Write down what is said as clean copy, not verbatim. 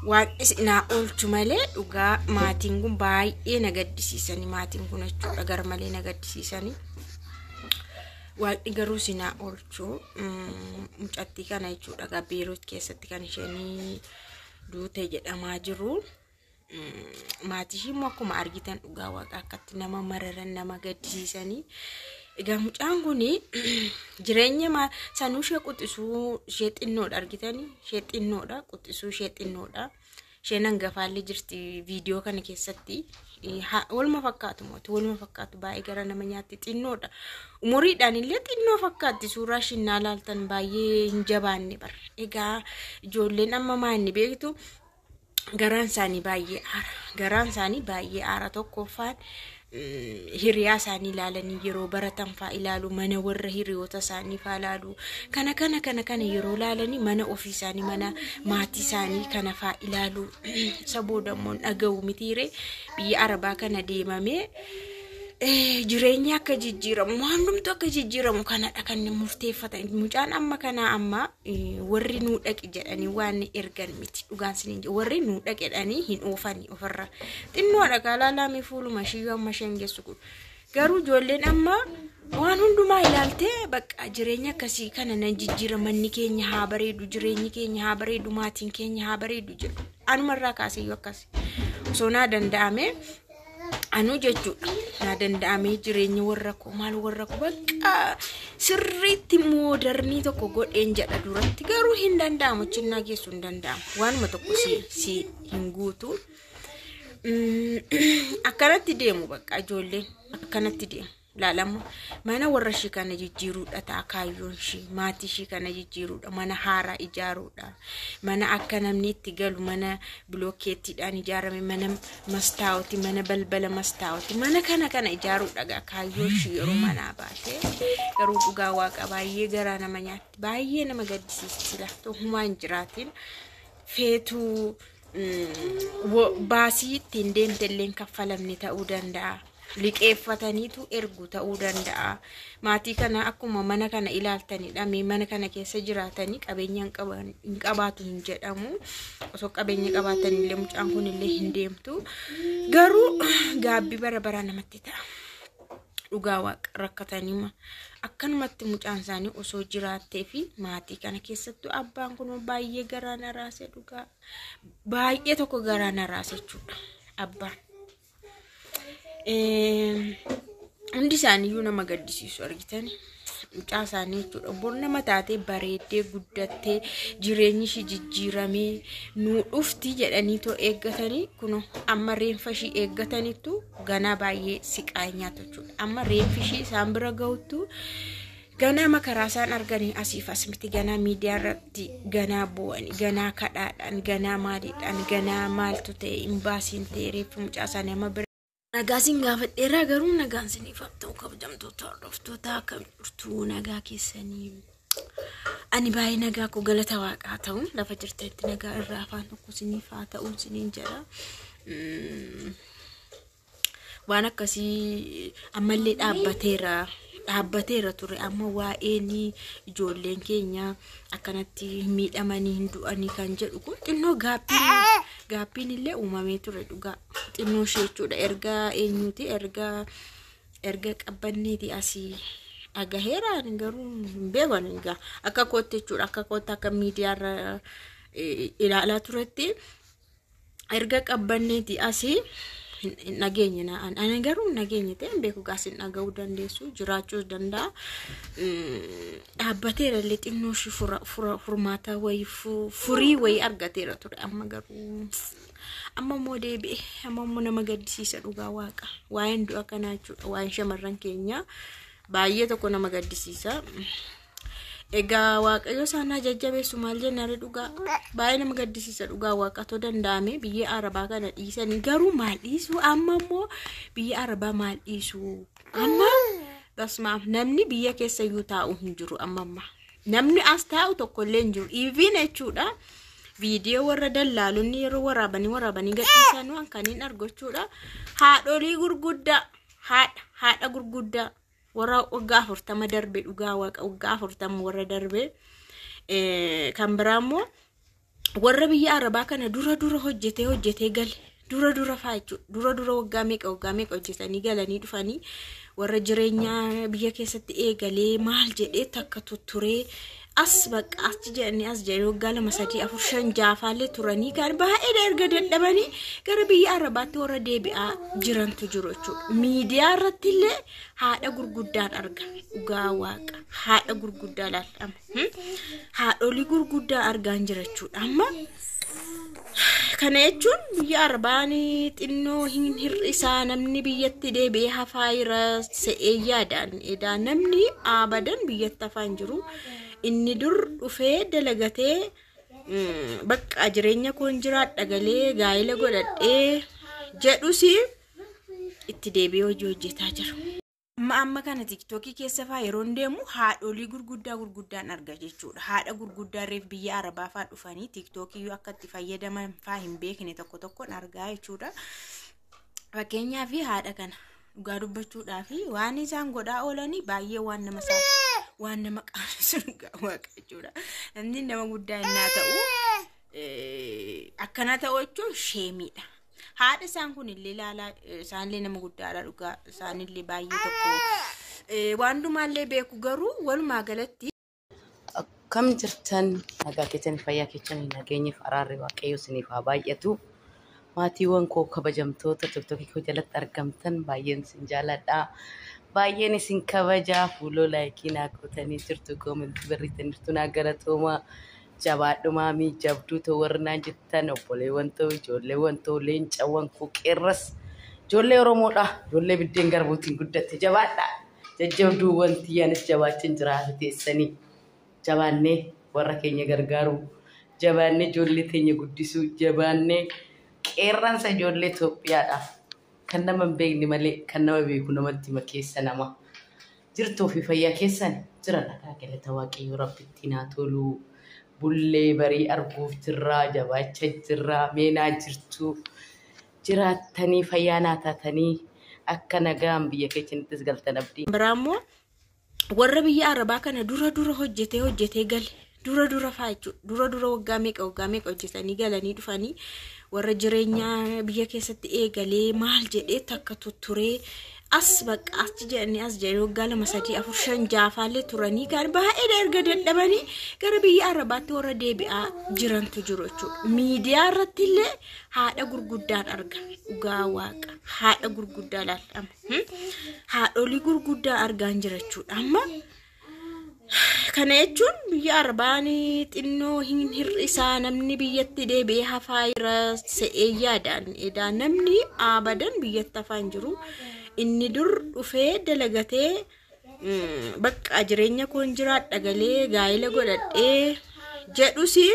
Waan isna oolchu malee dhugaa maatiin kun baay'ee nagaddisiisanii maatiin kun jechuudha garmalee nagaddisiisanii waaqni garuu isna oolchu mucattii kana jechuudha gabiirot keessatti kan isheen duute jedhamaa jiru maatii immoo akkuma argitan dhugaa waaqa akkatti nama mararan nama gaddisiisanii egaa mucaan kun jireenya sanuu ishee quxisuu ishee xinnoodha argitanii ishee xinnoodha quxisuu ishee xinnoodha isheen hangafaallee jirti viidiyoo kana keessatti waluma fakkaatu baay'ee gara nama nyaatti xinnoodha umuriidhaan illee xinnoo fakkaatti suuraa shinnaa laaltan baay'ee hin jabaanne bar egaa ijoolleen amma maanni beektu garaan isaanii baay'ee aara tokkoffaan hiriyaa isaanii ilaalanii yeroo baratan faa ilaalu mana warra hiriyoota isaanii faa ilaalu kana yeroo ilaalanii mana ofii isaanii mana maatii isaanii kana faa ilaalu saboodamoon dhaga'u mitiire biyya arabaa kana deemamee jireenya akka jijjiiramu waanumtu akka jijjiiramu kanadha kan murteeffatan mucaan amma kana amma warri nuu dhaqi jedhanii waan ergan miti dhugaan siniin warri nuu dhaqedhanii hin oofanii ofirra xinnoodha galaalaamii fuuluma shiyyoo amma shengessu kun garuu ijoolleen amma waan hundumaa ilaaltee bakka jireenya akkasii kana nan jijjiiramanni keenya haa bareedu jireenyi keenya haa bareedu maatiin keenya haa bareedu jedhu anumarraa kaasee akkasii osoo naa danda'ame anu jechuudha na danda'amee jireenya warra koo maal warra koo bakka sirriitti moodernii tokko godheen jedha duratti garuu hin danda'amu chinnaa geessu hin danda'amu waanuma tokko si hin guutu akkanatti deemu bakka ijoolleen akkanatti deemu laalama mana warra shii kana jijjiiruudha ta'a kaayyoon shii maatii shii kana jijjiiruudha mana haaraa ijaaruudha mana akka namni itti galu mana bilookeettiidhaan ijaarame mana mastaawoti mana balbala mastaawoti mana kana ijaaruudha kaayyoon shii yeroo manaa baatee garuu dhugaa waaqa baay'ee garaa nama nyaatti baay'ee nama gaddisiisa tokkummaa hin jiraatin feetuu baasii ittiin deemtelleen kaffalamne ta'uu danda'a. Liqeeffataniitu ergu ta'uu danda'a maatii kana akkuma mana kana ilaaltanidha mee mana kana keessa jiraatanii qabeenya hin qabaatu hin jedhamu osoo qabeenya qabaatanillee mucaan kunillee hin deemtu garuu gaabbii bara namatti ta'a dhugaa waaqa rakkatanii akkanumatti mucaan isaanii osoo jiraattee fi maatii kana keessattuu abbaan kun baay'ee garaa naraase dhugaa baay'ee tokko garaa naraase jechuudha abbaan hundi isaaniiyyuu nama gaddisiisu argitanii mucaa isaanii jechuudha bor nama taatee bareeddee guddattee jireenyi ishii jijjiiramee nuu dhufti jedhanii eeggatanii kun amma reenfa ishii eeggataniitu ganaa baay'ee siqaa nyaatu jechuudha amma reenfi ishii isaan bira ga'uttu ganaa makaraa isaan arganii asiif asmiti ganaa miidiyaa irratti ganaa bu'anii ganaa kadhaadhaan ganaa maaliidhaan ganaa maaltu ta'e imbaasiin ta'e reeffa mucaa isaanii amma nagaasin gaafadheeraa garuu nagaan siniif ta'u kabajamtoota hordoftoota akkam jirtu nagaa keessanii ani baay'ee nagaa koo galata waaqaa ta'u lafa jirtetti nagaa irraa afaan tokko siniif haa ta'u siniin jedha waan akkasii ammallee dhaabbateera ture amma waa'een ijoolleen keenya akkanatti miidhamanii hin du'anii kan jedhu kun xinnoo gaappiin illee uumamee ture dhugaa xinnoo ishee jechuudha eenyuti erga qabbanneeti asii agaheeraan garuu hin beekan egaa akka kootti jechuudha akka kootti akka miidiyaarra ilaalaa turetti erga qabbanneeti asii nageenya ana garuu nageenya ta'e beeku gaasin dhaga'uu dandeessu jiraachuus danda'a dhaabbateera illee xinnoo ishii furmaata wayii furii wayii argateera ture amma garuu amma immoo deebi'e amma immoo nama gaddisiisa dhugaa waaqa waa'een du'a kanaa jechuudha waa'een shamarran keenya baay'ee tokko nama gaddisiisa Egaa waaqayyo sana jajjabeessu maal jennaan dhugaa baay'ee nama gaddisiisa dhugaa waaqatoo danda'ame biyya Arabaa kana dhiisanii garuu maal dhiisu amma immoo biyya Arabaa maal dhiisu amma basmaaf namni biyya keessa iyyuu taa'u hin jiru amma namni as taa'u tokko illee hin jiru even jechuudha viidiyoo warra dallaalonni yeroo waraabanii gadhiisan waan kaniin argachuudha haadholii gurguddaa haadha gurguddaa warra waggaa 40 darbe dhugaa waggaa 40 warra darbe kan biraammoo warra biyya Arabaa kana dura hojjetee gale dura faachu dura waggaa meeqa hojjetanii galanii dhufanii warra jireenya biyya keessatti eegalee maal jedhee takka tutturee as baqa as jedhanii waggaa 2 3 4 5 jaafaalee turanii kan baay'ee erga dadhabanii gara biyya Arabaatti warra deebi'aa jirantu jiru jechuudha. Miidiyaa irratti illee haadha gurguddaan argama dhugaa waaqa haadha gurguddaa laalama haadholii gurguddaa argaan jira jechuudha. Amma kana jechuun biyya Arabaan xinnoo hin hir'isaa namni biyyatti deebi'ee hafaa jira se'ee yaadaan namni abadan biyyatti hafaan jiru inni dur dhufee dalagatee bakka jireenya koon jiraadha galee gaa'ela godhadhee jedhusi itti deebi'ee hojii hojjetaa jira. Amma kana TikTokii keessa faa yeroo deemu haadholii gurguddaan arga jechuudha. Haadha gurguddaa reef biyya Arabaa faa dhufanii TikTokii akka itti fayyadaman faa hin beekne tokkoon argaa jechuudha. Fakkeenyaaf haadha kana dhugaa dubbachuudhaaf waan isaan godhaa oolanii baay'ee waan nama qaansu waaqa jechuudha. Namni nama guddaa innaa ta'u akkana ta'u jechuun sheemiidha. Haadha isaan kun illee ilaalaa isaanillee nama guddaadha dhugaa isaanillee baay'ee tokko waan dhumaallee beeku garuu walumaa galatti akkam jirtan nagaa keessanii fayyaa keessanii nageenyaaf araarri waaqayyo isiniif haa baay'atu. Maatiiwwan koo kabajamtoota TikTokii koo jalatti argamtan baay'een isin jaaladha. Baay'een isin kabajaa fuuloo laayikii naa qootanii jirtu koomentii barreessanii jirtu naa galatooma. Jabaadhumaa jabduu ta'uu warra jettan obboleewwan ta'uu ijoolleewwan ta'uu leencawwan koo qeerras ijoollee Oromoodha ijoollee biddeen garbuutiin guddatte jabaadha jajjabduu wanti yaanis jabaachin jiraate teessanii jabaannee warra keenya gargaaru jabaannee ijoollee teenya guddisuu jabaannee qeerransa ijoollee Itoophiyaadha kan nama hin beekne malee kan nama beeku namatti makeessa nama jirtuu fi fayyaa keessan jira nagaa galata waaqayyo rabbitti naa tolu. Bullee barii arguuf jirraa jabaacha jirraa meenaa jirtu jiraatanii fayyaanaa taatanii akka nagaan biyya keessanittis galtan abdii. Biraammoo warra biyya Arabaa kana dura hojjetee gale dura faachu dura waggaa meeqa hojjetanii galanii dhufanii warra jireenya biyya keessatti eegalee maal jedhee takka tutturee as baqa as jedhanii waggaa 2 3 4 5 jaafaalee turanii kan baay'ee erga dadhabanii gara biyya Arabaatti warra deebi'aa jirantu jiru jechuudha. Miidiyaa irratti illee haadha gurguddaan argama dhugaa waaqa haadha gurguddaa laalama haadholii gurguddaa argaan jira jechuudha. Amma kana jechuun biyya Arabaan xinnoo hin hir'isaa namni biyyatti deebi'ee hafaa jira se'ee yaadaan namni abadan biyyatti hafaan jiru. Inni dur dhufee dalagatee bakka jireenya koon jiraadha galee gaa'ela godhadhee jedhusi